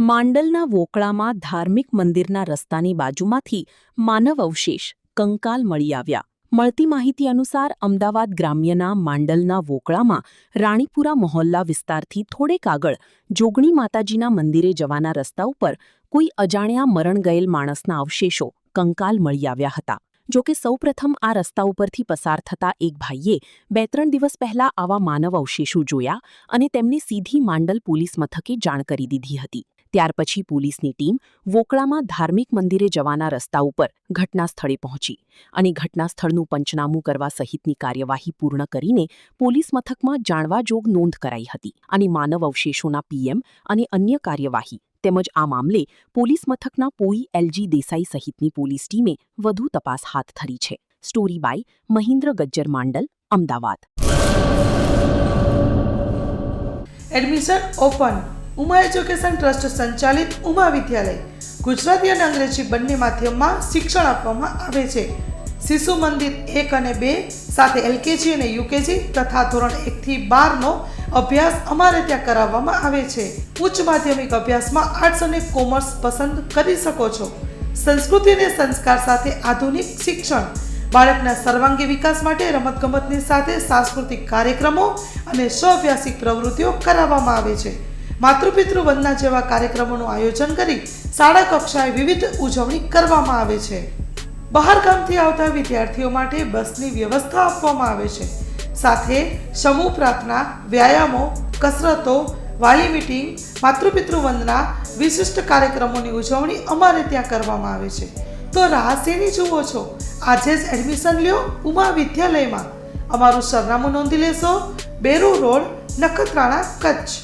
માંડલના વોકળામાં ધાર્મિક મંદિરના રસ્તાની બાજુમાંથી માનવ અવશેષ કંકાલ મળી આવ્યા. મળતી માહિતી અનુસાર અમદાવાદ ગ્રામ્યના માંડલના વોકળામાં રાણીપુરા મહોલ્લા વિસ્તારથી થોડેક આગળ જોગણી માતાજીના મંદિરે જવાના રસ્તા ઉપર કોઈ અજાણ્યા મરણ ગયેલ માણસના અવશેષો કંકાલ મળી આવ્યા હતા. જોકે સૌપ્રથમ આ રસ્તા ઉપરથી પસાર થતા એક ભાઈએ 2-3 દિવસ પહેલા આવા માનવ અવશેષો જોયા અને તેમને સીધી માંડલ પોલીસ મથકે જાણ કરી દીધી હતી. ત્યાર પછી પોલીસની ટીમ વોકળામાં ધાર્મિક મંદિરે જવાના રસ્તા ઉપર ઘટના સ્થળે પહોંચી અને ઘટના સ્થળનું પંચનામું કરવા સહિતની કાર્યવાહી પૂર્ણ કરીને પોલીસ મથકમાં જાણવાજોગ નોંધ કરાઈ હતી અને માનવ અવશેષોના પીએમ અને અન્ય કાર્યવાહી તેમજ આ મામલે પોલીસ મથકના પોઈ એલજી દેસાઈ સહિતની પોલીસ ટીમે વધુ તપાસ હાથ ધરી છે. Story by Mahindra Gajjar, Mandal, Ahmedabad. Admission open. Uma education trust સંચાલિત ઉમા વિદ્યાલય ગુજરાતી અને અંગ્રેજી બંને માધ્યમમાં શિક્ષણ આપવામાં આવે છે. શિશુ મંદિર 1 અને 2 સાથે એલકેજી અને યુકેજી તથા ધોરણ 1 થી 12નો અભ્યાસ અમારે ત્યાં કરાવવામાં આવે છે. ઉચ્ચ માધ્યમિક અભ્યાસમાં આર્ટ્સ અને કોમર્સ પસંદ કરી શકો છો. સંસ્કૃતિ અને સંસ્કાર સાથે આધુનિક શિક્ષણ. બાળકના સર્વાંગી વિકાસ માટે રમતગમતની સાથે સાંસ્કૃતિક કાર્યક્રમો અને સ્વઅભ્યાસિક પ્રવૃત્તિઓ કરાવવામાં આવે છે. માતૃપિતૃ વંદના જેવા કાર્યક્રમોનું આયોજન કરી શાળા કક્ષાએ વિવિધ ઉજવણી કરવામાં આવે છે. બહાર ગામથી આવતા વિદ્યાર્થીઓ માટે બસની વ્યવસ્થા આપવામાં આવે છે. સાથે સમૂહ પ્રાર્થના, વ્યાયામો, કસરતો, વાલી મીટિંગ, માતૃપિતૃ વંદના, વિશિષ્ટ કાર્યક્રમોની ઉજવણી અમારે ત્યાં કરવામાં આવે છે. તો રાહ શેની જુઓ છો? આજે જ એડમિશન લ્યો ઉમા વિદ્યાલયમાં. અમારું સરનામું નોંધી લેશો: બેરુ રોડ, નખત્રાણા, કચ્છ.